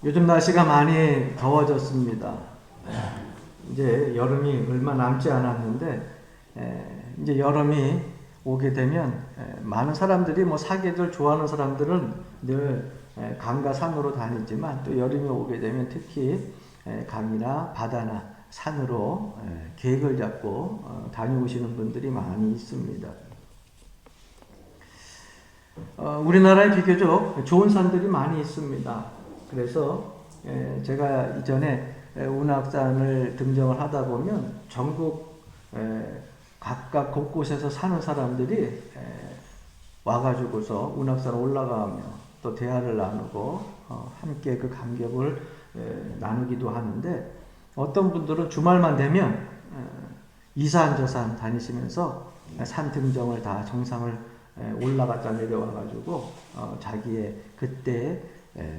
요즘 날씨가 많이 더워졌습니다. 이제 여름이 얼마 남지 않았는데 이제 여름이 오게 되면 많은 사람들이 뭐 사계절 좋아하는 사람들은 늘 강과 산으로 다니지만 또 여름이 오게 되면 특히 강이나 바다나 산으로 계획을 잡고 다녀오시는 분들이 많이 있습니다. 우리나라에 비교적 좋은 산들이 많이 있습니다. 그래서 제가 이전에 운악산을 등정을 하다 보면 전국 각각 곳곳에서 사는 사람들이 와가지고서 운악산 올라가며 또 대화를 나누고 함께 그 감격을 나누기도 하는데, 어떤 분들은 주말만 되면 이산 저산 다니시면서 산 등정을 다 정상을 올라갔다 내려와가지고 자기의 그때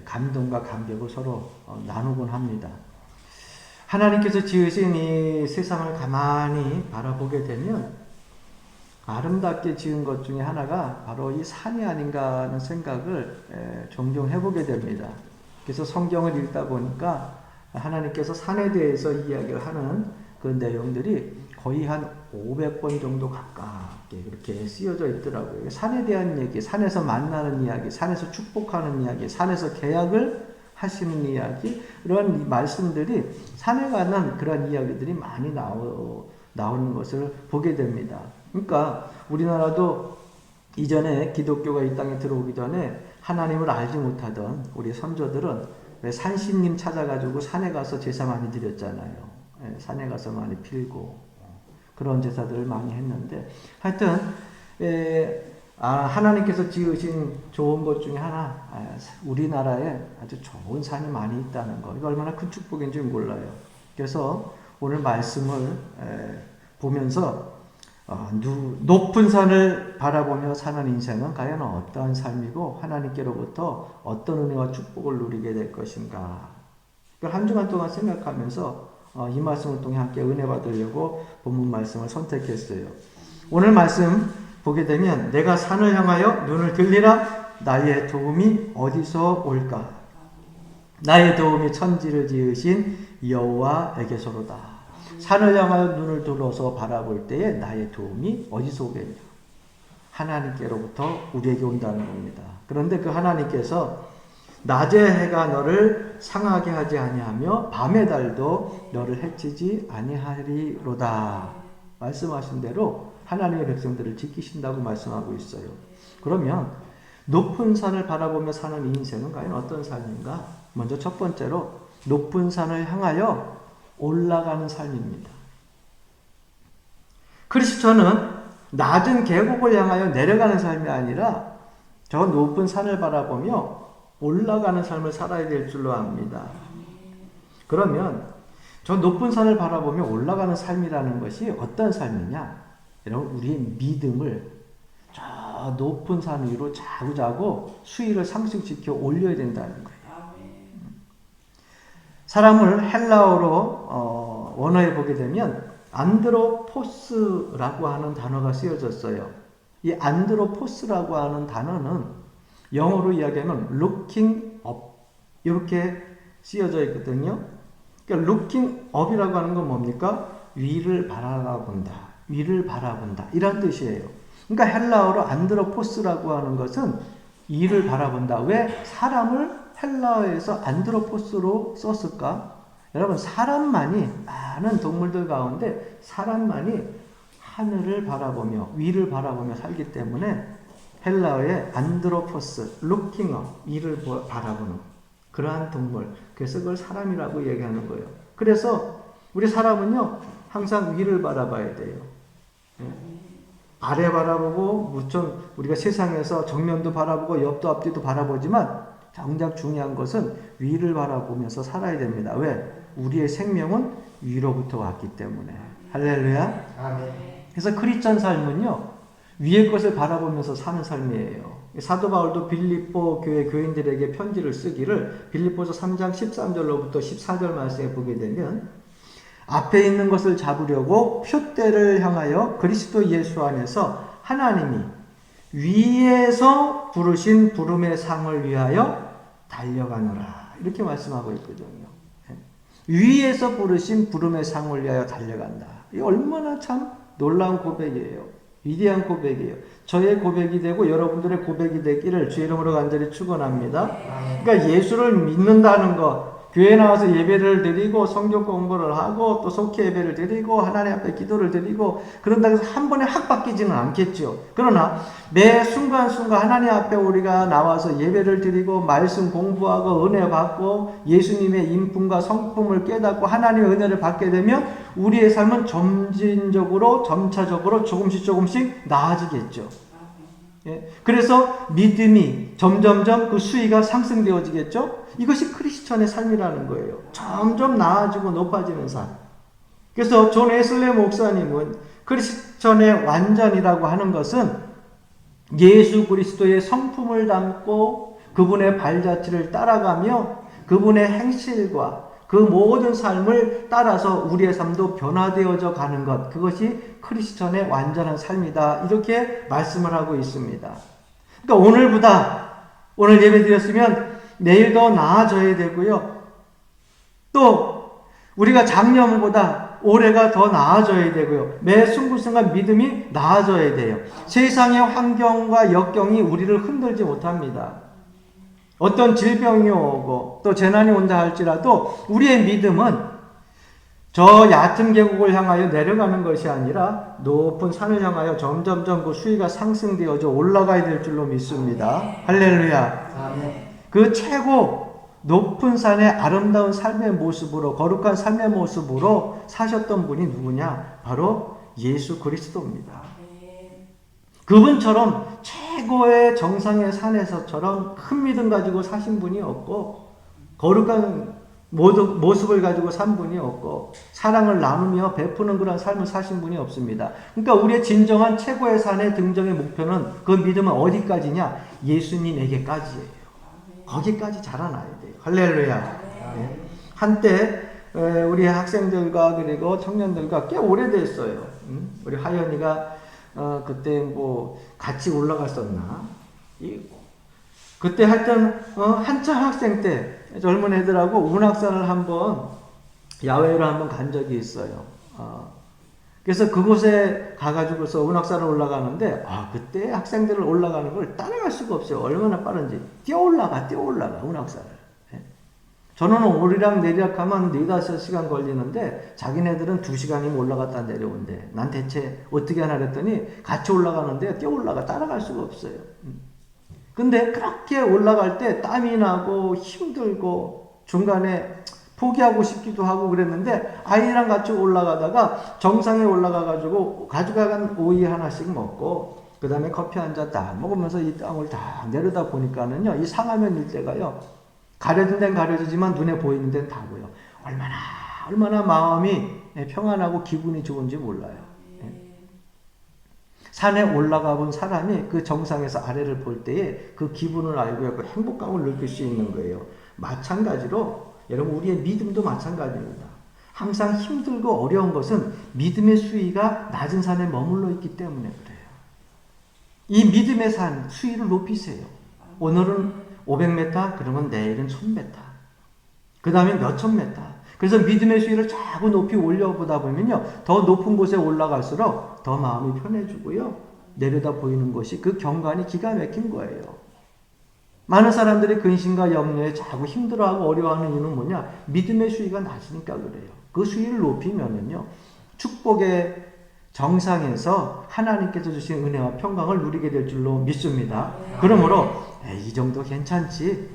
감동과 감격을 서로 나누곤 합니다. 하나님께서 지으신 이 세상을 가만히 바라보게 되면 아름답게 지은 것 중에 하나가 바로 이 산이 아닌가 하는 생각을 종종 해보게 됩니다. 그래서 성경을 읽다 보니까 하나님께서 산에 대해서 이야기를 하는 그 내용들이 거의 한 500번 정도 가깝게 그렇게 쓰여져 있더라고요. 산에 대한 얘기, 산에서 만나는 이야기, 산에서 축복하는 이야기, 산에서 계약을 하시는 이야기, 이런 말씀들이 산에 관한 그런 이야기들이 많이 나오는 것을 보게 됩니다. 그러니까 우리나라도 이전에 기독교가 이 땅에 들어오기 전에 하나님을 알지 못하던 우리 선조들은 왜 산신님 찾아가지고 산에 가서 제사 많이 드렸잖아요. 산에 가서 많이 빌고 그런 제사들을 많이 했는데, 하여튼 하나님께서 지으신 좋은 것 중에 하나, 우리나라에 아주 좋은 산이 많이 있다는 거, 이거 얼마나 큰 축복인지 몰라요. 그래서 오늘 말씀을 보면서 높은 산을 바라보며 사는 인생은 과연 어떠한 삶이고 하나님께로부터 어떤 은혜와 축복을 누리게 될 것인가, 이걸 한 주간 동안 생각하면서 이 말씀을 통해 함께 은혜 받으려고 본문 말씀을 선택했어요. 오늘 말씀 보게 되면 내가 산을 향하여 눈을 들리라, 나의 도움이 어디서 올까? 나의 도움이 천지를 지으신 여호와에게서로다. 산을 향하여 눈을 들어서 바라볼 때에 나의 도움이 어디서 오겠냐? 하나님께로부터 우리에게 온다는 겁니다. 그런데 그 하나님께서 낮의 해가 너를 상하게 하지 아니하며 밤의 달도 너를 해치지 아니하리로다. 말씀하신 대로 하나님의 백성들을 지키신다고 말씀하고 있어요. 그러면 높은 산을 바라보며 사는 인생은 과연 어떤 삶인가? 먼저 첫 번째로 높은 산을 향하여 올라가는 삶입니다. 크리스천은 낮은 계곡을 향하여 내려가는 삶이 아니라 저 높은 산을 바라보며 올라가는 삶을 살아야 될 줄로 압니다. 그러면 저 높은 산을 바라보며 올라가는 삶이라는 것이 어떤 삶이냐? 여러분, 우리의 믿음을 저 높은 산 위로 자꾸자꾸 수위를 상승시켜 올려야 된다는 거예요. 사람을 헬라어로 원어에 보게 되면 안드로포스라고 하는 단어가 쓰여졌어요. 이 안드로포스라고 하는 단어는 영어로 이야기하면 looking up 이렇게 쓰여져 있거든요. 그러니까 looking up이라고 하는 건 뭡니까? 위를 바라본다, 위를 바라본다, 이런 뜻이에요. 그러니까 헬라어로 안드로포스라고 하는 것은 위를 바라본다. 왜 사람을 헬라어에서 안드로포스로 썼을까? 여러분, 사람만이, 많은 동물들 가운데 사람만이 하늘을 바라보며 위를 바라보며 살기 때문에 헬라어의 안드로포스, looking up, 위를 바라보는 그러한 동물, 그래서 그걸 사람이라고 얘기하는 거예요. 그래서 우리 사람은요 항상 위를 바라봐야 돼요. 아래 바라보고, 무척 우리가 세상에서 정면도 바라보고 옆도 앞뒤도 바라보지만 정작 중요한 것은 위를 바라보면서 살아야 됩니다. 왜? 우리의 생명은 위로부터 왔기 때문에. 할렐루야. 아멘. 그래서 크리스천 삶은요 위의 것을 바라보면서 사는 삶이에요. 사도 바울도 빌립보 교회 교인들에게 편지를 쓰기를 빌립보서 3장 13절로부터 14절 말씀에 보게 되면, 앞에 있는 것을 잡으려고 표대를 향하여 그리스도 예수 안에서 하나님이 위에서 부르신 부름의 상을 위하여 달려가노라. 이렇게 말씀하고 있거든요. 위에서 부르신 부름의 상을 위하여 달려간다. 이 얼마나 참 놀라운 고백이에요. 위대한 고백이에요. 저의 고백이 되고 여러분들의 고백이 되기를 주의 이름으로 간절히 축원합니다. 그러니까 예수를 믿는다는 것, 교회 나와서 예배를 드리고 성경 공부를 하고 또 속회 예배를 드리고 하나님 앞에 기도를 드리고 그런다고 해서 한 번에 확 바뀌지는 않겠죠. 그러나 매 순간순간 하나님 앞에 우리가 나와서 예배를 드리고 말씀 공부하고 은혜 받고 예수님의 인품과 성품을 깨닫고 하나님의 은혜를 받게 되면 우리의 삶은 점진적으로 점차적으로 조금씩 나아지겠죠. 예? 그래서 믿음이 점점점 그 수위가 상승되어지겠죠. 이것이 크리스천의 삶이라는 거예요. 점점 나아지고 높아지는 삶. 그래서 존 웨슬리 목사님은 크리스천의 완전이라고 하는 것은 예수 그리스도의 성품을 담고 그분의 발자취를 따라가며 그분의 행실과 그 모든 삶을 따라서 우리의 삶도 변화되어져 가는 것, 그것이 크리스천의 완전한 삶이다. 이렇게 말씀을 하고 있습니다. 그러니까 오늘 예배 드렸으면 내일 더 나아져야 되고요. 또 우리가 작년보다 올해가 더 나아져야 되고요. 매 순간순간 믿음이 나아져야 돼요. 세상의 환경과 역경이 우리를 흔들지 못합니다. 어떤 질병이 오고 또 재난이 온다 할지라도 우리의 믿음은 저 얕은 계곡을 향하여 내려가는 것이 아니라 높은 산을 향하여 점점점 그 수위가 상승되어져 올라가야 될 줄로 믿습니다. 할렐루야. 아멘. 그 최고 높은 산의 아름다운 삶의 모습으로 거룩한 삶의 모습으로 사셨던 분이 누구냐? 바로 예수 그리스도입니다. 그분처럼 최고의 정상의 산에서처럼 큰 믿음 가지고 사신 분이 없고 거룩한 모습을 가지고 산 분이 없고 사랑을 나누며 베푸는 그런 삶을 사신 분이 없습니다. 그러니까 우리의 진정한 최고의 산의 등정의 목표는 그 믿음은 어디까지냐? 예수님에게까지예요. 거기까지 자라나야 돼요. 할렐루야. 네. 한때 우리 학생들과 그리고 청년들과 꽤 오래됐어요. 우리 하연이가 그때 뭐 같이 올라갔었나? 그때 하여튼 한참 학생 때 젊은 애들하고 운악산을 한번 야외로 한번 간 적이 있어요. 그래서 그곳에 가가지고서 운악산을 올라가는데 그때 학생들을 올라가는 걸 따라갈 수가 없어요. 얼마나 빠른지 뛰어 올라가 운악산을. 저는 오르락 내리락 하면 4-5시간 걸리는데 자기네들은 2시간이면 올라갔다 내려온대. 난 대체 어떻게 하나 그랬더니 같이 올라가는데 뛰어 올라가 따라갈 수가 없어요. 근데 그렇게 올라갈 때 땀이 나고 힘들고 중간에 포기하고 싶기도 하고 그랬는데 아이랑 같이 올라가다가 정상에 올라가가지고 가져간 오이 하나씩 먹고 그 다음에 커피 한 잔 딱 먹으면서 이 땅을 다 내려다 보니까는요, 이 상하면 일대가요, 가려진 데는 가려지지만 눈에 보이는 데는 다 보여. 얼마나 마음이 평안하고 기분이 좋은지 몰라요. 산에 올라가 본 사람이 그 정상에서 아래를 볼 때에 그 기분을 알고 그 행복감을 느낄 수 있는 거예요. 마찬가지로 여러분 우리의 믿음도 마찬가지입니다. 항상 힘들고 어려운 것은 믿음의 수위가 낮은 산에 머물러 있기 때문에 그래요. 이 믿음의 산 수위를 높이세요. 오늘은 500m, 그러면 내일은 1000m. 그 다음에 몇천 메타. 그래서 믿음의 수위를 자꾸 높이 올려보다 보면요, 더 높은 곳에 올라갈수록 더 마음이 편해지고요, 내려다 보이는 것이 그 경관이 기가 막힌 거예요. 많은 사람들이 근심과 염려에 자꾸 힘들어하고 어려워하는 이유는 뭐냐? 믿음의 수위가 낮으니까 그래요. 그 수위를 높이면은요, 축복의 정상에서 하나님께서 주신 은혜와 평강을 누리게 될 줄로 믿습니다. 그러므로 이 정도 괜찮지,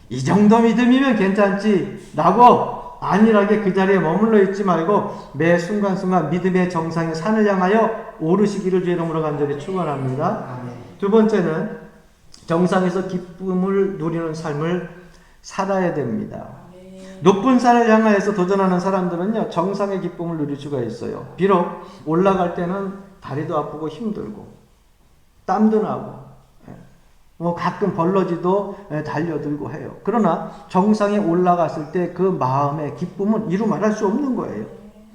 이 정도 믿음이면 괜찮지 라고 안일하게 그 자리에 머물러 있지 말고 매 순간순간 믿음의 정상의 산을 향하여 오르시기를 주의 이름으로 간절히 축원합니다. 두 번째는 정상에서 기쁨을 누리는 삶을 살아야 됩니다. 높은 산을 향하여서 도전하는 사람들은요, 정상의 기쁨을 누릴 수가 있어요. 비록 올라갈 때는 다리도 아프고 힘들고 땀도 나고 가끔 벌러지도 달려들고 해요. 그러나 정상에 올라갔을 때 그 마음의 기쁨은 이루 말할 수 없는 거예요.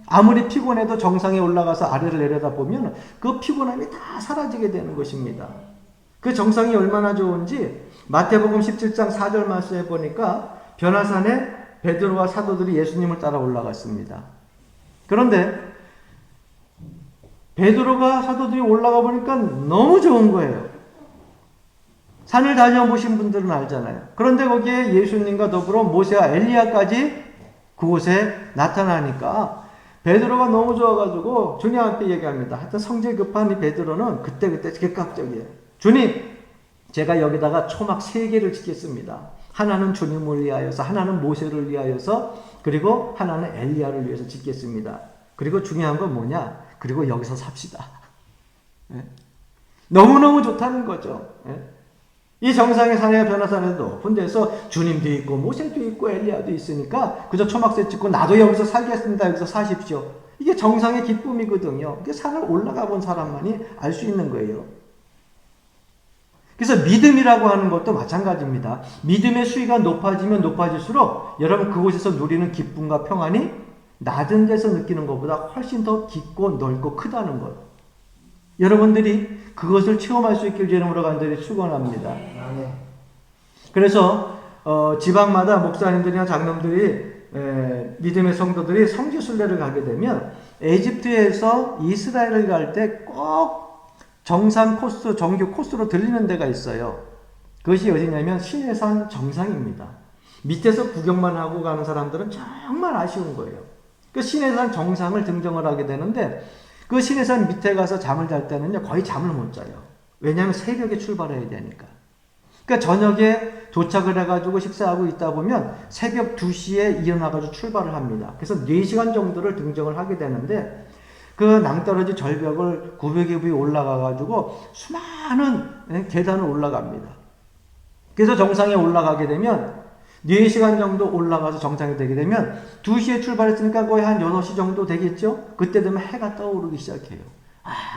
아무리 피곤해도 정상에 올라가서 아래를 내려다보면 그 피곤함이 다 사라지게 되는 것입니다. 그 정상이 얼마나 좋은지 마태복음 17장 4절 말씀에 보니까 변화산에 베드로와 사도들이 예수님을 따라 올라갔습니다. 그런데 베드로가 사도들이 올라가 보니까 너무 좋은 거예요. 산을 다녀보신 분들은 알잖아요. 그런데 거기에 예수님과 더불어 모세와 엘리야까지 그곳에 나타나니까 베드로가 너무 좋아가지고 주님 앞에 얘기합니다. 하여튼 성질 급한 이 베드로는 그때그때 객각적이에요. 주님, 제가 여기다가 초막 3개를 짓겠습니다. 하나는 주님을 위하여서, 하나는 모세를 위하여서, 그리고 하나는 엘리야를 위해서 짓겠습니다. 그리고 중요한 건 뭐냐? 그리고 여기서 삽시다. 예? 너무너무 좋다는 거죠. 예? 이 정상의 산에 변화산에도 높은 데서 주님도 있고 모세도 있고 엘리야도 있으니까 그저 초막새 짓고 나도 여기서 살겠습니다. 여기서 사십시오. 이게 정상의 기쁨이거든요. 이게 산을 올라가 본 사람만이 알 수 있는 거예요. 그래서 믿음이라고 하는 것도 마찬가지입니다. 믿음의 수위가 높아지면 높아질수록 여러분 그곳에서 누리는 기쁨과 평안이 낮은 데서 느끼는 것보다 훨씬 더 깊고 넓고 크다는 것. 여러분들이 그것을 체험할 수 있길 이름으로 간절히 축원합니다. 그래서 지방마다 목사님들이나 장로들이 믿음의 성도들이 성지 순례를 가게 되면 에집트에서 이스라엘을 갈 때 꼭 정상 코스, 정규 코스로 들리는 데가 있어요. 그것이 어디냐면 시내산 정상입니다. 밑에서 구경만 하고 가는 사람들은 정말 아쉬운 거예요. 그 시내산 정상을 등정을 하게 되는데 그 시내산 밑에 가서 잠을 잘 때는요 거의 잠을 못 자요. 왜냐하면 새벽에 출발해야 되니까. 그러니까 저녁에 도착을 해가지고 식사하고 있다 보면 새벽 2시에 일어나가지고 출발을 합니다. 그래서 4시간 정도를 등정을 하게 되는데 그 낭떠러지 절벽을 900여 부위 올라가가지고 수많은 계단을 올라갑니다. 그래서 정상에 올라가게 되면 4시간 정도 올라가서 정상에 되게 되면 2시에 출발했으니까 거의 한 6시 정도 되겠죠? 그때 되면 해가 떠오르기 시작해요.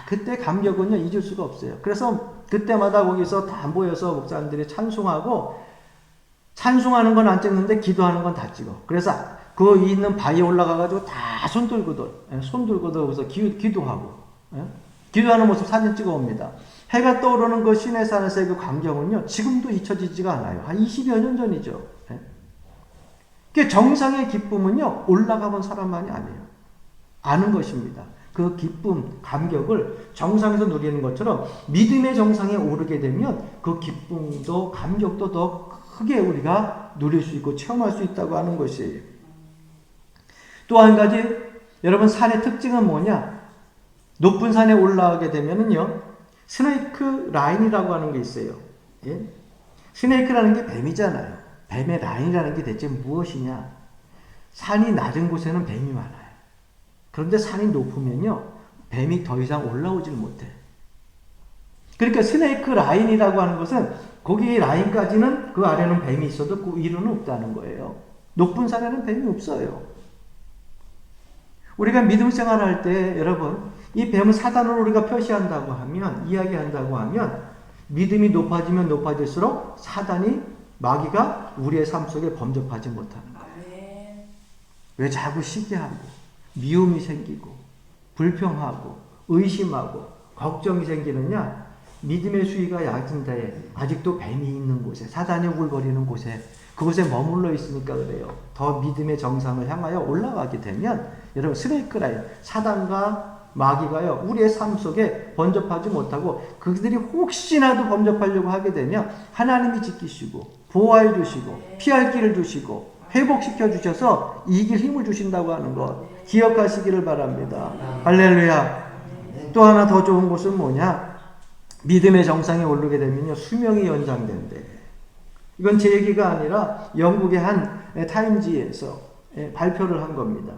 그때 감격은요, 잊을 수가 없어요. 그래서 그때마다 거기서 다 모여서 목사님들이 찬송하고, 찬송하는 건 안 찍는데 기도하는 건 다 찍어. 그래서 그 있는 바위에 올라가가지고 다 손 들고도 거기서 기도하고, 기도하는 모습 사진 찍어 옵니다. 해가 떠오르는 그 시내산에서의 그 광경은요, 지금도 잊혀지지가 않아요. 한 20여 년 전이죠. 그 정상의 기쁨은요, 올라가 본 사람만이 아니에요. 아는 것입니다. 그 기쁨, 감격을 정상에서 누리는 것처럼 믿음의 정상에 오르게 되면 그 기쁨도 감격도 더 크게 우리가 누릴 수 있고 체험할 수 있다고 하는 것이에요. 또 한 가지, 여러분 산의 특징은 뭐냐? 높은 산에 올라가게 되면은요, 스네이크 라인이라고 하는 게 있어요. 예? 스네이크라는 게 뱀이잖아요. 뱀의 라인이라는 게 대체 무엇이냐? 산이 낮은 곳에는 뱀이 많아요. 그런데 산이 높으면요, 뱀이 더 이상 올라오질 못해. 그러니까 스네이크 라인이라고 하는 것은 거기 라인까지는 그 아래는 뱀이 있어도 그 위로는 없다는 거예요. 높은 산에는 뱀이 없어요. 우리가 믿음 생활할 때 여러분, 이 뱀은 사단을 우리가 표시한다고 하면, 이야기한다고 하면 믿음이 높아지면 높아질수록 사단이, 마귀가 우리의 삶 속에 범접하지 못하는 거예요. 왜 자꾸 시기하고 미움이 생기고 불평하고 의심하고 걱정이 생기느냐? 믿음의 수위가 얕은 데에 아직도 뱀이 있는 곳에, 사단이 우글거리는 곳에, 그곳에 머물러 있으니까 그래요. 더 믿음의 정상을 향하여 올라가게 되면 여러분 스네이크 라인, 사단과 마귀가요, 우리의 삶 속에 범접하지 못하고 그들이 혹시나도 범접하려고 하게 되면 하나님이 지키시고 보호해 주시고 피할 길을 주시고 회복시켜 주셔서 이길 힘을 주신다고 하는 것 기억하시기를 바랍니다. 할렐루야. 또 하나 더 좋은 것은 뭐냐? 믿음의 정상에 오르게 되면요, 수명이 연장된대. 이건 제 얘기가 아니라 영국의 한 타임지에서 발표를 한 겁니다.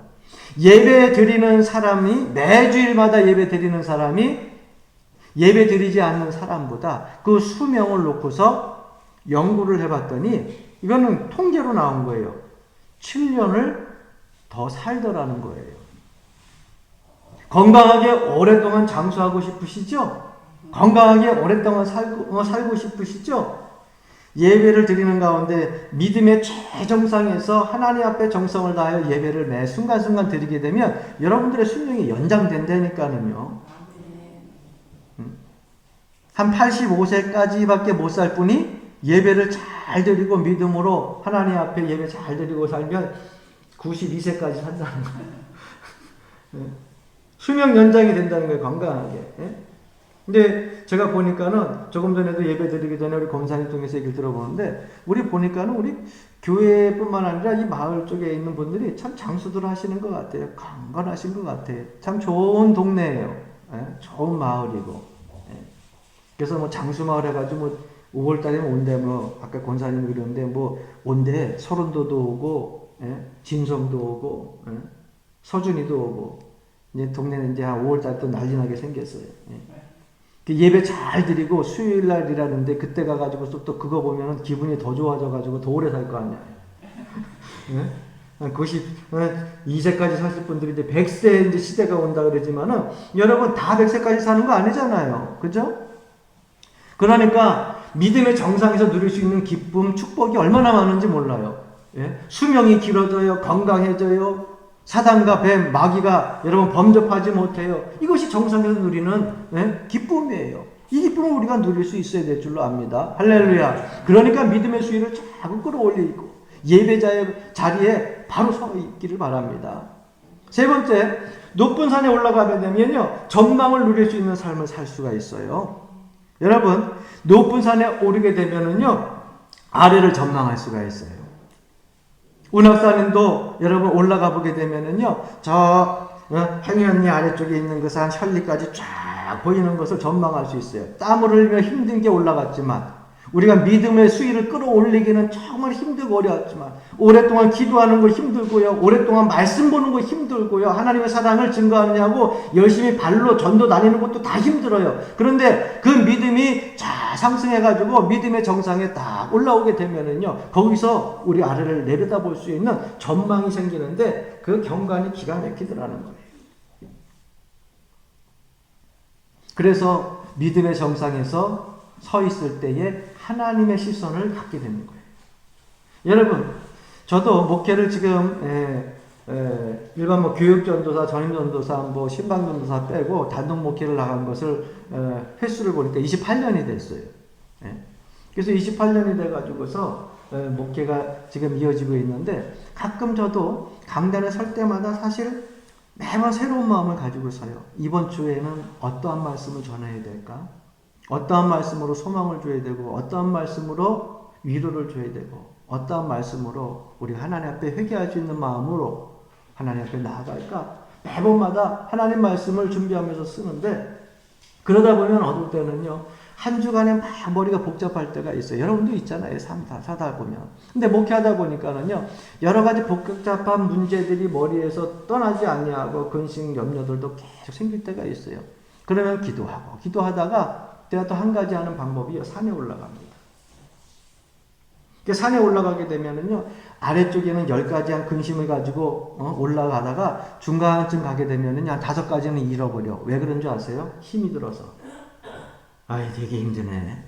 예배 드리는 사람이, 매주일마다 예배 드리는 사람이 예배 드리지 않는 사람보다 그 수명을 놓고서 연구를 해봤더니 이거는 통계로 나온 거예요. 7년을 더 살더라는 거예요. 건강하게 오랫동안 장수하고 싶으시죠? 건강하게 오랫동안 살고 싶으시죠? 예배를 드리는 가운데 믿음의 최정상에서 하나님 앞에 정성을 다하여 예배를 매 순간순간 드리게 되면 여러분들의 수명이 연장된다니까는요. 한 85세까지밖에 못 살 분이 예배를 잘 드리고 믿음으로 하나님 앞에 예배 잘 드리고 살면 92세까지 산다는 거예요. 수명 연장이 된다는 거예요, 건강하게. 근데 제가 보니까는 조금 전에도 예배 드리기 전에 우리 검사님 통해서 얘기를 들어보는데, 우리 보니까는 우리 교회뿐만 아니라 이 마을 쪽에 있는 분들이 참 장수들 하시는 것 같아요. 강건하신 것 같아요. 참 좋은 동네예요. 좋은 마을이고. 그래서 뭐 장수마을 해가지고 뭐 5월달에 온대, 뭐 아까 권사님 그러는데 뭐 온대, 서른도도 오고, 진성도 오고, 서준이도 오고, 이제 동네는 이제 한 5월달 또 난리나게 생겼어요. 예배 잘 드리고 수요일 날이라는데 그때 가가지고 또 그거 보면은 기분이 더 좋아져가지고 더 오래 살 거 아니야. 92세까지 사실 분들이 이제 100세 이제 시대가 온다 그러지만은 여러분 다 100세까지 사는 거 아니잖아요. 그죠? 그러니까 믿음의 정상에서 누릴 수 있는 기쁨, 축복이 얼마나 많은지 몰라요. 수명이 길어져요. 건강해져요. 사단과 뱀, 마귀가 여러분 범접하지 못해요. 이것이 정상에서 누리는 기쁨이에요. 이 기쁨을 우리가 누릴 수 있어야 될 줄로 압니다. 할렐루야. 그러니까 믿음의 수위를 자꾸 끌어올리고 예배자의 자리에 바로 서 있기를 바랍니다. 세 번째, 높은 산에 올라가게 되면요, 전망을 누릴 수 있는 삶을 살 수가 있어요. 여러분, 높은 산에 오르게 되면은요, 아래를 전망할 수가 있어요. 운악산도 여러분 올라가 보게 되면은요, 저 행연리 아래쪽에 있는 그 산 현리까지 쫙 보이는 것을 전망할 수 있어요. 땀을 흘리며 힘든 게 올라갔지만, 우리가 믿음의 수위를 끌어올리기는 정말 힘들고 어려웠지만, 오랫동안 기도하는 거 힘들고요, 오랫동안 말씀 보는 거 힘들고요, 하나님의 사랑을 증거하느냐고 열심히 발로 전도 다니는 것도 다 힘들어요. 그런데 그 믿음이 잘 상승해가지고 믿음의 정상에 딱 올라오게 되면은요, 거기서 우리 아래를 내려다볼 수 있는 전망이 생기는데 그 경관이 기가 막히더라는 거예요. 그래서 믿음의 정상에서 서 있을 때에 하나님의 시선을 갖게 되는 거예요. 여러분, 저도 목회를 지금 일반 뭐 교육전도사, 전임전도사, 뭐 신방전도사 빼고 단독 목회를 나간 것을 횟수를 보니까 28년이 됐어요. 그래서 28년이 돼가지고서 목회가 지금 이어지고 있는데, 가끔 저도 강단에 설 때마다 사실 매번 새로운 마음을 가지고 서요. 이번 주에는 어떠한 말씀을 전해야 될까? 어떠한 말씀으로 소망을 줘야 되고, 어떠한 말씀으로 위로를 줘야 되고, 어떠한 말씀으로 우리 하나님 앞에 회개할 수 있는 마음으로 하나님 앞에 나아갈까? 매번마다 하나님 말씀을 준비하면서 쓰는데, 그러다 보면 어떨 때는요, 한 주간에 막 머리가 복잡할 때가 있어요. 여러분도 있잖아요. 사다 보면. 근데 목회하다 보니까는요, 여러 가지 복잡한 문제들이 머리에서 떠나지 않냐고 근심, 염려들도 계속 생길 때가 있어요. 그러면 기도하다가 제가 또 한 가지 하는 방법이 산에 올라갑니다. 산에 올라가게 되면은요, 아래쪽에는 10가지 한 근심을 가지고 올라가다가 중간쯤 가게 되면은 한 5가지는 잃어버려. 왜 그런 줄 아세요? 힘이 들어서. 아이, 되게 힘드네.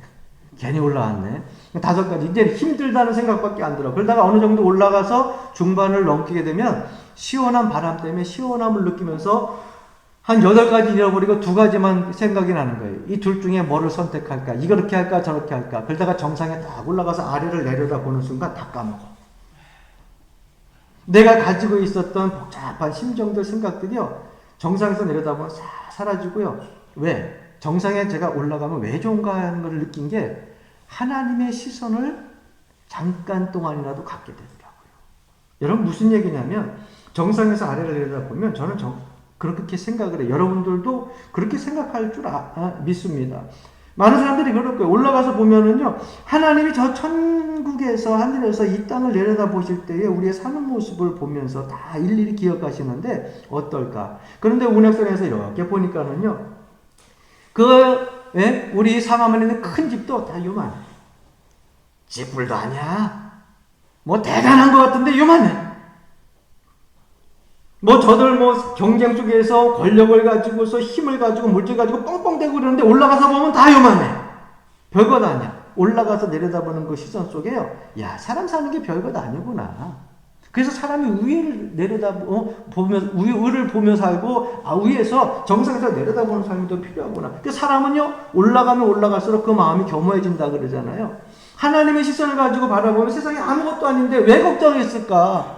괜히 올라왔네. 5가지. 이제 힘들다는 생각밖에 안 들어. 그러다가 어느 정도 올라가서 중반을 넘기게 되면 시원한 바람 때문에 시원함을 느끼면서 한 8가지 잃어버리고 2가지만 생각이 나는 거예요. 이 둘 중에 뭐를 선택할까? 이렇게 할까? 저렇게 할까? 그러다가 정상에 딱 올라가서 아래를 내려다보는 순간 다 까먹어. 내가 가지고 있었던 복잡한 심정들, 생각들이요, 정상에서 내려다보면 싹 사라지고요. 왜? 정상에 제가 올라가면 왜 좋은가 하는 걸 느낀 게, 하나님의 시선을 잠깐 동안이라도 갖게 되더라고요. 여러분, 무슨 얘기냐면, 정상에서 아래를 내려다보면 저는 그렇게 생각을 해요. 여러분들도 그렇게 생각할 줄 믿습니다. 많은 사람들이 그럴 거예요. 올라가서 보면은요, 하나님이 저 천국에서, 하늘에서 이 땅을 내려다 보실 때에 우리의 사는 모습을 보면서 다 일일이 기억하시는데 어떨까? 그런데 운행선에서 이렇게 보니까는요, 우리 상암에 있는 큰 집도 다 요만해. 집불도 아니야. 뭐 대단한 것 같은데 요만해. 뭐 저들 뭐 경쟁 속에서 권력을 가지고서 힘을 가지고 물질 가지고 뻥뻥대고 그러는데 올라가서 보면 다 요만해. 별것 아니야. 올라가서 내려다보는 그 시선 속에요, 야, 사람 사는 게 별것 아니구나. 그래서 사람이 위를 위를 보며 살고, 위에서 정상에서 내려다보는 삶이 더 필요하구나. 그 사람은요, 올라가면 올라갈수록 그 마음이 겸허해진다 그러잖아요. 하나님의 시선을 가지고 바라보면 세상에 아무것도 아닌데 왜 걱정했을까?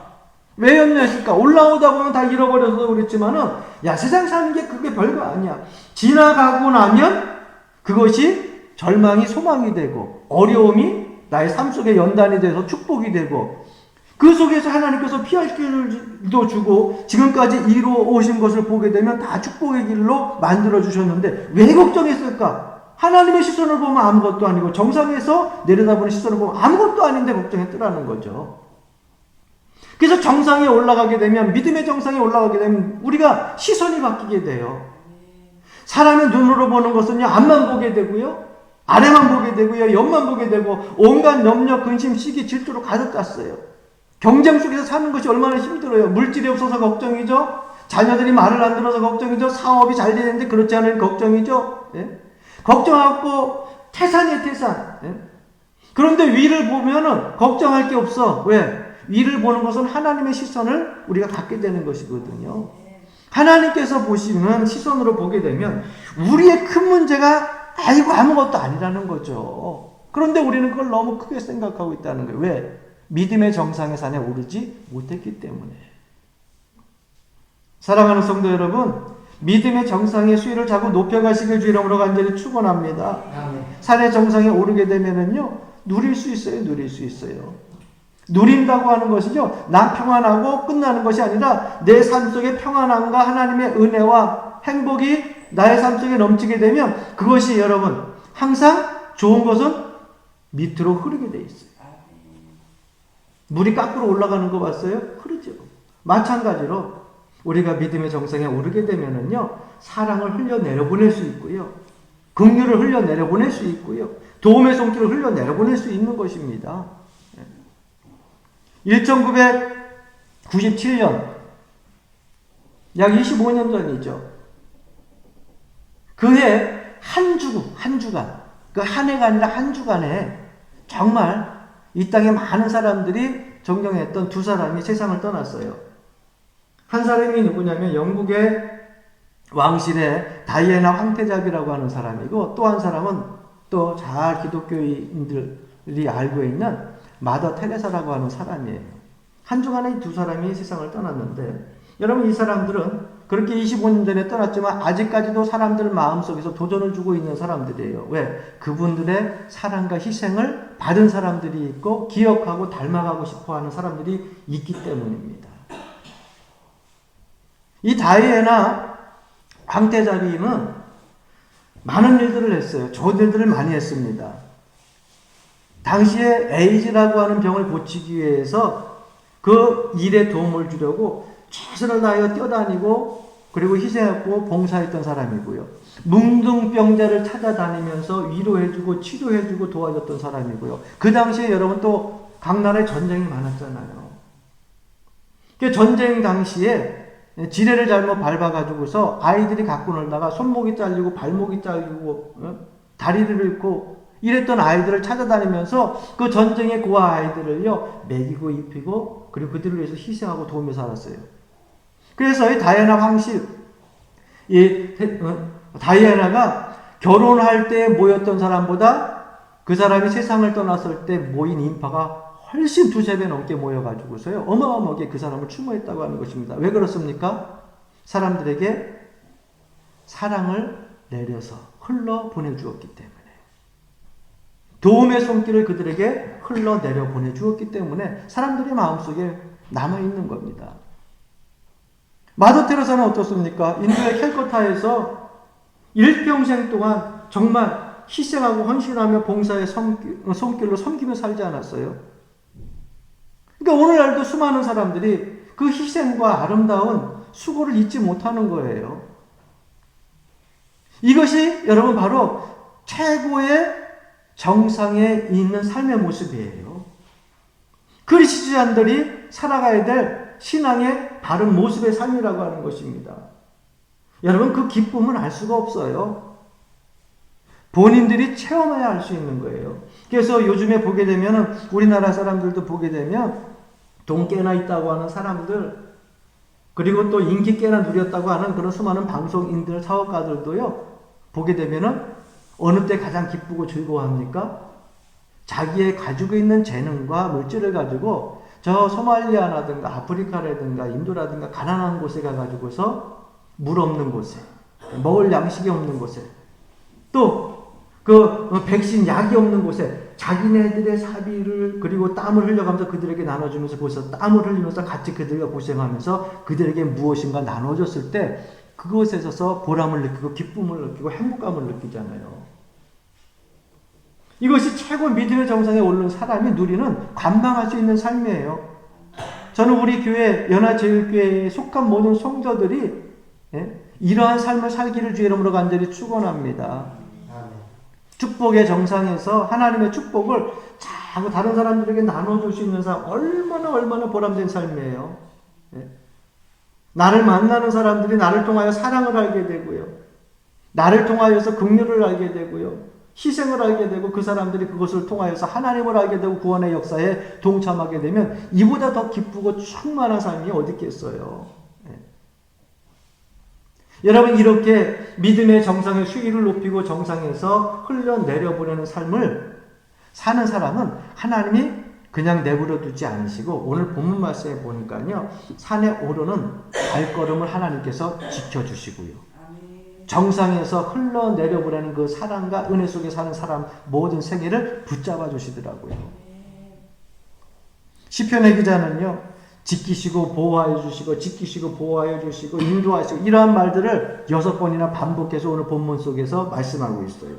왜 염려했을까? 올라오다 보면 다 잃어버려서 그랬지만은, 야, 세상 사는 게 그게 별거 아니야. 지나가고 나면 그것이 절망이 소망이 되고, 어려움이 나의 삶 속에 연단이 돼서 축복이 되고, 그 속에서 하나님께서 피할 길도 주고, 지금까지 이루어 오신 것을 보게 되면 다 축복의 길로 만들어 주셨는데, 왜 걱정했을까? 하나님의 시선을 보면 아무것도 아니고, 정상에서 내려다보는 시선을 보면 아무것도 아닌데 걱정했더라는 거죠. 그래서 정상에 올라가게 되면, 믿음의 정상에 올라가게 되면 우리가 시선이 바뀌게 돼요. 사람의 눈으로 보는 것은요, 앞만 보게 되고요, 아래만 보게 되고요, 옆만 보게 되고, 온갖 염려, 근심, 시기, 질투로 가득 찼어요. 경쟁 속에서 사는 것이 얼마나 힘들어요. 물질이 없어서 걱정이죠. 자녀들이 말을 안 들어서 걱정이죠. 사업이 잘 되는데 그렇지 않은 걱정이죠. 예? 걱정하고 태산이에요, 태산. 예? 그런데 위를 보면은 걱정할 게 없어. 왜? 위를 보는 것은 하나님의 시선을 우리가 갖게 되는 것이거든요. 하나님께서 보시는 시선으로 보게 되면 우리의 큰 문제가 아이고 아무것도 아니라는 거죠. 그런데 우리는 그걸 너무 크게 생각하고 있다는 거예요. 왜? 믿음의 정상의 산에 오르지 못했기 때문에. 사랑하는 성도 여러분, 믿음의 정상의 수위를 자꾸 높여가시길 주 이름으로 간절히 축원합니다. 산의 정상에 오르게 되면은요, 누릴 수 있어요, 누릴 수 있어요. 누린다고 하는 것이죠, 난 평안하고 끝나는 것이 아니라 내 삶 속에 평안함과 하나님의 은혜와 행복이 나의 삶 속에 넘치게 되면 그것이 여러분 항상 좋은 것은 밑으로 흐르게 돼 있어요. 물이 거꾸로 올라가는 거 봤어요? 흐르죠. 마찬가지로 우리가 믿음의 정상에 오르게 되면은요, 사랑을 흘려 내려보낼 수 있고요, 긍휼을 흘려 내려보낼 수 있고요, 도움의 손길을 흘려 내려보낼 수 있는 것입니다. 1997년, 약 25년 전이죠. 그해 한 주간, 그 한 해가 아니라 한 주간에 정말 이 땅에 많은 사람들이 존경했던 두 사람이 세상을 떠났어요. 한 사람이 누구냐면 영국의 왕실의 다이애나 황태자비라고 하는 사람이고, 또 한 사람은 또 잘 기독교인들이 알고 있는 마더 테레사라고 하는 사람이에요. 한 주간에 이 두 사람이 세상을 떠났는데, 여러분 이 사람들은 그렇게 25년 전에 떠났지만 아직까지도 사람들 마음속에서 도전을 주고 있는 사람들이에요. 왜? 그분들의 사랑과 희생을 받은 사람들이 있고 기억하고 닮아가고 싶어하는 사람들이 있기 때문입니다. 이 다이애나 황태자비는 많은 일들을 했어요. 좋은 일들을 많이 했습니다. 당시에 에이즈라고 하는 병을 고치기 위해서 그 일에 도움을 주려고 최선을 다하여 뛰어다니고 그리고 희생했고 봉사했던 사람이고요. 뭉둥병자를 찾아다니면서 위로해주고 치료해주고 도와줬던 사람이고요. 그 당시에 여러분 또 각 나라에 전쟁이 많았잖아요. 그 전쟁 당시에 지뢰를 잘못 밟아가지고서 아이들이 갖고 놀다가 손목이 잘리고 발목이 잘리고 다리를 잃고 이랬던 아이들을 찾아다니면서 그 전쟁의 고아 아이들을요 먹이고 입히고 그리고 그들을 위해서 희생하고 도우며 살았어요. 그래서 이 다이애나 황실, 다이애나가 결혼할 때 모였던 사람보다 그 사람이 세상을 떠났을 때 모인 인파가 훨씬 두세 배 넘게 모여가지고서요 어마어마하게 그 사람을 추모했다고 하는 것입니다. 왜 그렇습니까? 사람들에게 사랑을 내려서 흘러 보내주었기 때문에, 도움의 손길을 그들에게 흘러 내려 보내주었기 때문에 사람들의 마음속에 남아있는 겁니다. 마더 테레사는 어떻습니까? 인도의 캘커타에서 일평생 동안 정말 희생하고 헌신하며 봉사의 손길로 섬기며 살지 않았어요? 그러니까 오늘날도 수많은 사람들이 그 희생과 아름다운 수고를 잊지 못하는 거예요. 이것이 여러분 바로 최고의 정상에 있는 삶의 모습이에요. 그리스도인들이 살아가야 될 신앙의 바른 모습의 삶이라고 하는 것입니다. 여러분 그 기쁨은 알 수가 없어요. 본인들이 체험해야 알 수 있는 거예요. 그래서 요즘에 보게 되면 우리나라 사람들도 보게 되면 돈 꽤나 있다고 하는 사람들, 그리고 또 인기 꽤나 누렸다고 하는 그런 수많은 방송인들, 사업가들도요 보게 되면은 어느 때 가장 기쁘고 즐거워합니까? 자기의 가지고 있는 재능과 물질을 가지고 저 소말리아라든가 아프리카라든가 인도라든가 가난한 곳에 가가지고서 물 없는 곳에, 먹을 양식이 없는 곳에, 또 그 백신 약이 없는 곳에 자기네들의 사비를 그리고 땀을 흘려가면서 그들에게 나눠주면서 거기서 땀을 흘리면서 같이 그들과 고생하면서 그들에게 무엇인가 나눠줬을 때 그것에 있어서 보람을 느끼고 기쁨을 느끼고 행복감을 느끼잖아요. 이것이 최고 믿음의 정상에 오르는 사람이 누리는 관망할 수 있는 삶이에요. 저는 우리 교회 연화제일교회에 속한 모든 성도들이 이러한 삶을 살기를 주의 이름으로 간절히 축원합니다. 축복의 정상에서 하나님의 축복을 자꾸 다른 사람들에게 나눠줄 수 있는 사람, 얼마나 보람된 삶이에요. 나를 만나는 사람들이 나를 통하여 사랑을 알게 되고요. 나를 통하여서 긍휼을 알게 되고요. 희생을 알게 되고 그 사람들이 그것을 통하여서 하나님을 알게 되고 구원의 역사에 동참하게 되면 이보다 더 기쁘고 충만한 삶이 어디 있겠어요. 여러분, 이렇게 믿음의 정상의 수위를 높이고 정상에서 흘러내려보내는 삶을 사는 사람은 하나님이 그냥 내버려 두지 않으시고 오늘 본문 말씀에 보니까요, 산에 오르는 발걸음을 하나님께서 지켜주시고요. 정상에서 흘러내려보내는 그 사랑과 은혜 속에 사는 사람 모든 생애를 붙잡아 주시더라고요. 시편의 기자는요, 지키시고 보호하여 주시고 지키시고 보호하여 주시고 인도하시고 이러한 말들을 6번이나 반복해서 오늘 본문 속에서 말씀하고 있어요.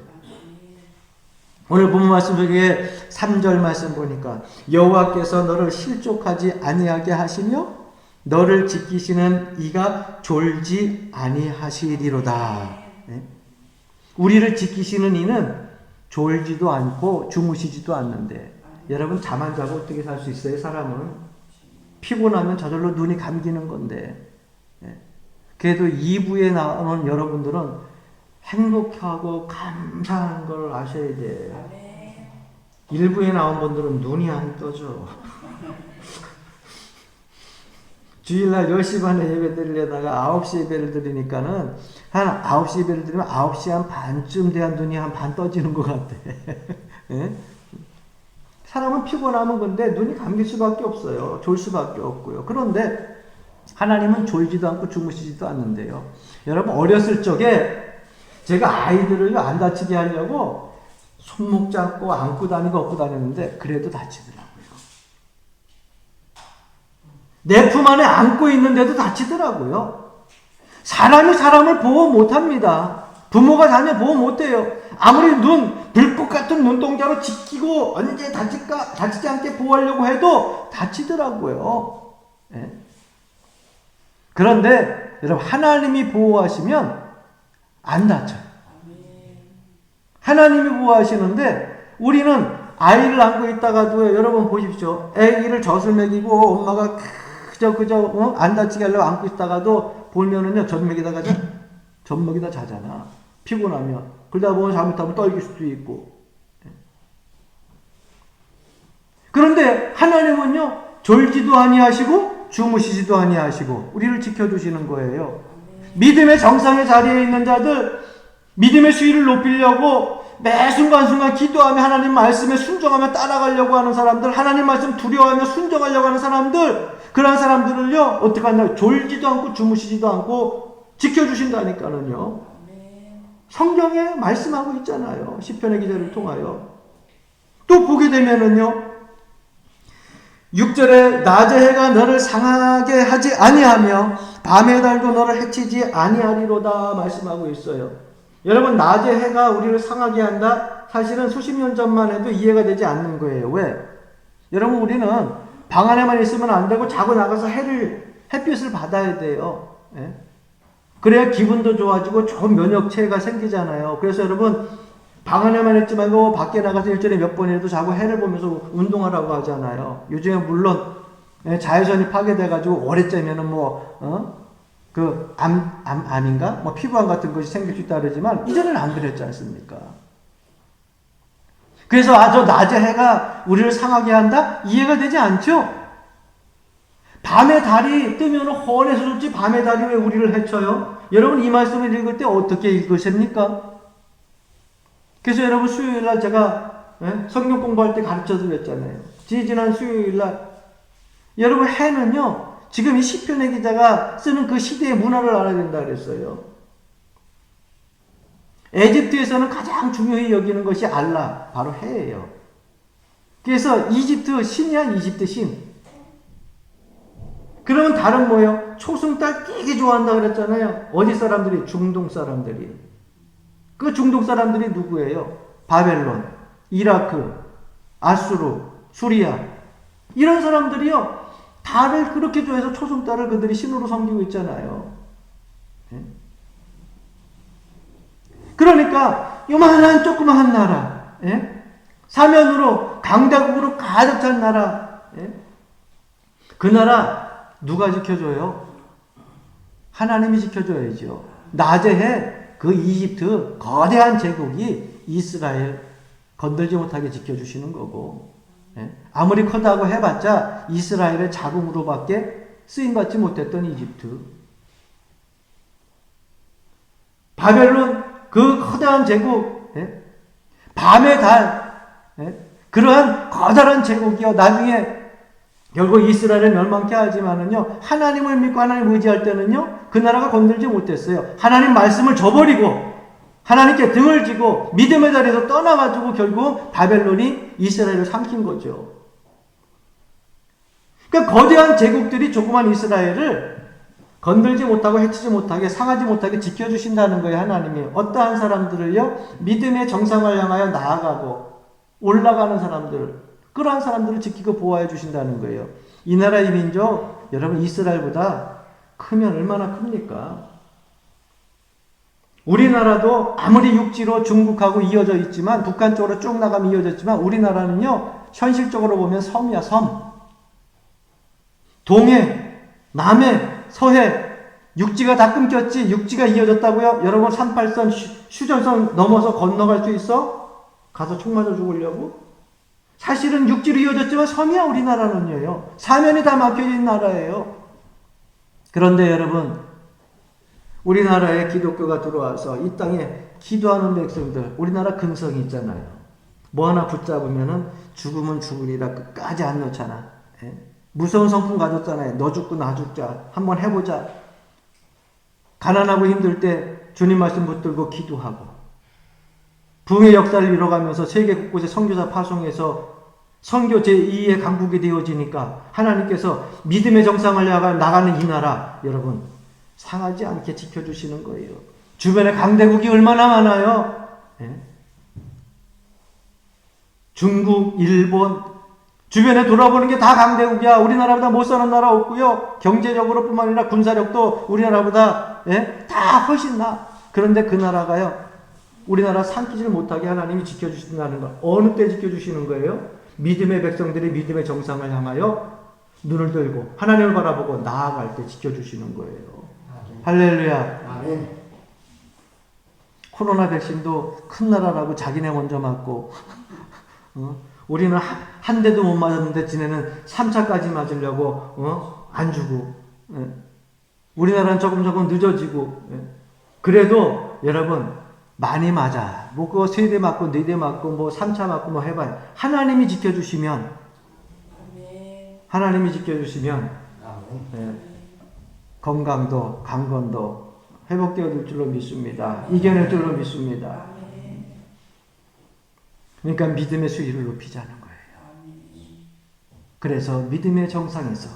오늘 본문 말씀 속에 3절 말씀 보니까 여호와께서 너를 실족하지 아니하게 하시며 너를 지키시는 이가 졸지 아니하시리로다. 우리를 지키시는 이는 졸지도 않고 주무시지도 않는데, 여러분 잠 안 자고 어떻게 살 수 있어요? 사람은 피곤하면 저절로 눈이 감기는 건데, 그래도 2부에 나오는 여러분들은 행복하고 감사한 걸 아셔야 돼요. 1부에 나온 분들은 눈이 안 떠져. 주일날 10시 반에 예배 드리려다가 9시 예배를 드리니까는 한 9시 예배를 드리면 9시 한 반쯤 돼야 눈이 한 반 떠지는 것 같아. 사람은 피곤하면 근데 눈이 감길 수밖에 없어요. 졸 수밖에 없고요. 그런데 하나님은 졸지도 않고 주무시지도 않는데요. 여러분, 어렸을 적에 제가 아이들을 안 다치게 하려고 손목 잡고 안고 다니고 업고 다녔는데 그래도 다치더라고요. 내 품 안에 안고 있는데도 다치더라고요. 사람이 사람을 보호 못합니다. 부모가 자녀 보호 못해요. 아무리 불꽃 같은 눈동자로 지키고 언제 다치지 않게 보호하려고 해도 다치더라고요. 그런데 여러분, 하나님이 보호하시면 안 다쳐요. 하나님이 보호하시는데 우리는 아이를 안고 있다가도 여러분 보십시오. 아기를 젖을 먹이고 엄마가 그저 안 다치게 하려고 안고 있다가도 보면은요, 젖 먹이다 자잖아. 피곤하면. 그러다 보면 잘못하면 떨길 수도 있고. 그런데 하나님은요, 졸지도 아니하시고 주무시지도 아니하시고 우리를 지켜주시는 거예요. 믿음의 정상의 자리에 있는 자들, 믿음의 수위를 높이려고 매 순간순간 기도하며 하나님 말씀에 순종하며 따라가려고 하는 사람들, 하나님 말씀 두려워하며 순종하려고 하는 사람들, 그런 사람들을요, 어떻게 하나요? 졸지도 않고 주무시지도 않고 지켜주신다니까는요. 성경에 말씀하고 있잖아요. 시편의 기자를 통하여. 또 보게 되면은요, 6절에 낮의 해가 너를 상하게 하지 아니하며 밤의 달도 너를 해치지 아니하리로다 말씀하고 있어요. 여러분, 낮의 해가 우리를 상하게 한다? 사실은 수십 년 전만 해도 이해가 되지 않는 거예요. 왜? 여러분, 우리는 방 안에만 있으면 안 되고 자고 나가서 햇빛을 받아야 돼요. 그래야 기분도 좋아지고 좋은 면역체가 생기잖아요. 그래서 여러분, 방 안에만 있지 말고 밖에 나가서 일주일에 몇 번이라도 자고 해를 보면서 운동하라고 하잖아요. 요즘에 물론 자외선이 파괴돼가지고 오래째면은 암인가? 피부암 같은 것이 생길 수 있다 그러지만 이전에는 안 그랬지 않습니까? 그래서 저 낮의 해가 우리를 상하게 한다? 이해가 되지 않죠? 밤에 달이 뜨면 훤해서 좋지 밤에 달이 왜 우리를 해쳐요? 여러분, 이 말씀을 읽을 때 어떻게 읽으십니까? 그래서 여러분, 수요일날 제가 성경 공부할 때 가르쳐 드렸잖아요. 지난 수요일날 여러분 해는요 지금 이 시편의 기자가 쓰는 그 시대의 문화를 알아야 된다 그랬어요. 에집트에서는 가장 중요히 여기는 것이 알라, 바로 해예요. 그래서 이집트 신이야, 이집트 신. 그러면 다른 뭐예요? 초승달 되게 좋아한다 그랬잖아요. 어디 사람들이? 중동 사람들이. 그 중동 사람들이 누구예요? 바벨론, 이라크, 아수르, 수리아. 이런 사람들이요. 달을 그렇게 좋아해서 초승달을 그들이 신으로 섬기고 있잖아요. 그러니까 요만한 조그마한 나라, 사면으로 강대국으로 가득 찬 나라, 그 나라 누가 지켜줘요? 하나님이 지켜줘야죠. 낮에 해 그 이집트 거대한 제국이 이스라엘 건들지 못하게 지켜주시는 거고, 아무리 커다고 해봤자 이스라엘의 자궁으로밖에 쓰임받지 못했던 이집트, 바벨론 그 커다란 제국, 밤의 달, 그러한 커다란 제국이요. 나중에 결국 이스라엘을 멸망케 하지만은요, 하나님을 믿고 하나님을 의지할 때는요, 그 나라가 건들지 못했어요. 하나님 말씀을 저버리고, 하나님께 등을 지고, 믿음의 자리에서 떠나가지고 결국 바벨론이 이스라엘을 삼킨 거죠. 그러니까 거대한 제국들이 조그만 이스라엘을 건들지 못하고 해치지 못하게 상하지 못하게 지켜주신다는 거예요. 하나님이 어떠한 사람들을요 믿음의 정상을 향하여 나아가고 올라가는 사람들, 그러한 사람들을 지키고 보호해 주신다는 거예요. 이 나라의 민족 여러분 이스라엘보다 크면 얼마나 큽니까? 우리나라도 아무리 육지로 중국하고 이어져 있지만, 북한 쪽으로 쭉 나가면 이어져 있지만, 우리나라는요 현실적으로 보면 섬이야, 섬. 동해, 남해, 서해, 육지가 다 끊겼지. 육지가 이어졌다고요? 여러분 38선 휴전선 넘어서 건너갈 수 있어? 가서 총 맞아 죽으려고? 사실은 육지로 이어졌지만 섬이야 우리나라는요. 사면이 다 막혀진 나라예요. 그런데 여러분 우리나라에 기독교가 들어와서 이 땅에 기도하는 백성들, 우리나라 근성이 있잖아요. 뭐 하나 붙잡으면은 죽으면 죽으리라 끝까지 안 놓잖아. 무서운 성품 가졌잖아요. 너 죽고 나 죽자. 한번 해보자. 가난하고 힘들 때 주님 말씀 붙들고 기도하고, 부흥의 역사를 이뤄가면서 세계 곳곳에 선교사 파송해서 선교 제2의 강국이 되어지니까 하나님께서 믿음의 정상을 향해 나가는 이 나라 여러분 상하지 않게 지켜주시는 거예요. 주변에 강대국이 얼마나 많아요. 중국, 일본, 주변에 돌아보는 게 다 강대국이야. 우리나라보다 못 사는 나라 없고요. 경제적으로 뿐만 아니라 군사력도 우리나라보다 다 훨씬 나. 그런데 그 나라가요. 우리나라 삼키질 못하게 하나님이 지켜주신다는 거. 어느 때 지켜주시는 거예요? 믿음의 백성들이 믿음의 정상을 향하여 눈을 들고 하나님을 바라보고 나아갈 때 지켜주시는 거예요. 아멘. 할렐루야. 아멘. 코로나 백신도 큰 나라라고 자기네 먼저 맞고 우리는 한 대도 못 맞았는데 지네는 3차까지 맞으려고 안 주고, 우리나라는 조금 늦어지고, 그래도 여러분 많이 맞아. 뭐 그거 3대 맞고 4대 맞고 뭐 3차 맞고 뭐 해봐요. 하나님이 지켜주시면, 하나님이 지켜주시면 건강도 강건도 회복되어질 줄로 믿습니다. 이겨낼 줄로 믿습니다. 그러니까 믿음의 수위를 높이자는 거예요. 그래서 믿음의 정상에서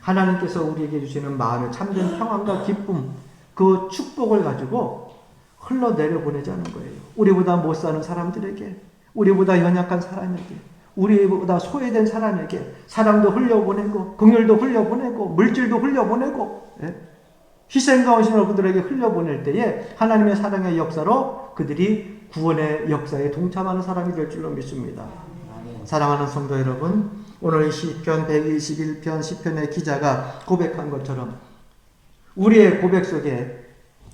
하나님께서 우리에게 주시는 마음의 참된 평안과 기쁨, 그 축복을 가지고 흘러내려 보내자는 거예요. 우리보다 못 사는 사람들에게, 우리보다 연약한 사람에게, 우리보다 소외된 사람에게 사랑도 흘려보내고 긍휼도 흘려보내고 물질도 흘려보내고, 희생과 헌신을 그들에게 흘려보낼 때에 하나님의 사랑의 역사로 그들이 구원의 역사에 동참하는 사람이 될 줄로 믿습니다. 사랑하는 성도 여러분, 오늘 시편 121편 시편의 기자가 고백한 것처럼 우리의 고백 속에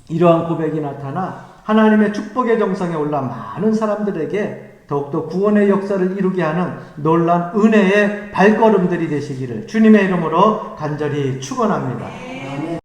이러한 고백이 나타나 하나님의 축복의 정상에 올라 많은 사람들에게 더욱더 구원의 역사를 이루게 하는 놀라운 은혜의 발걸음들이 되시기를 주님의 이름으로 간절히 축원합니다.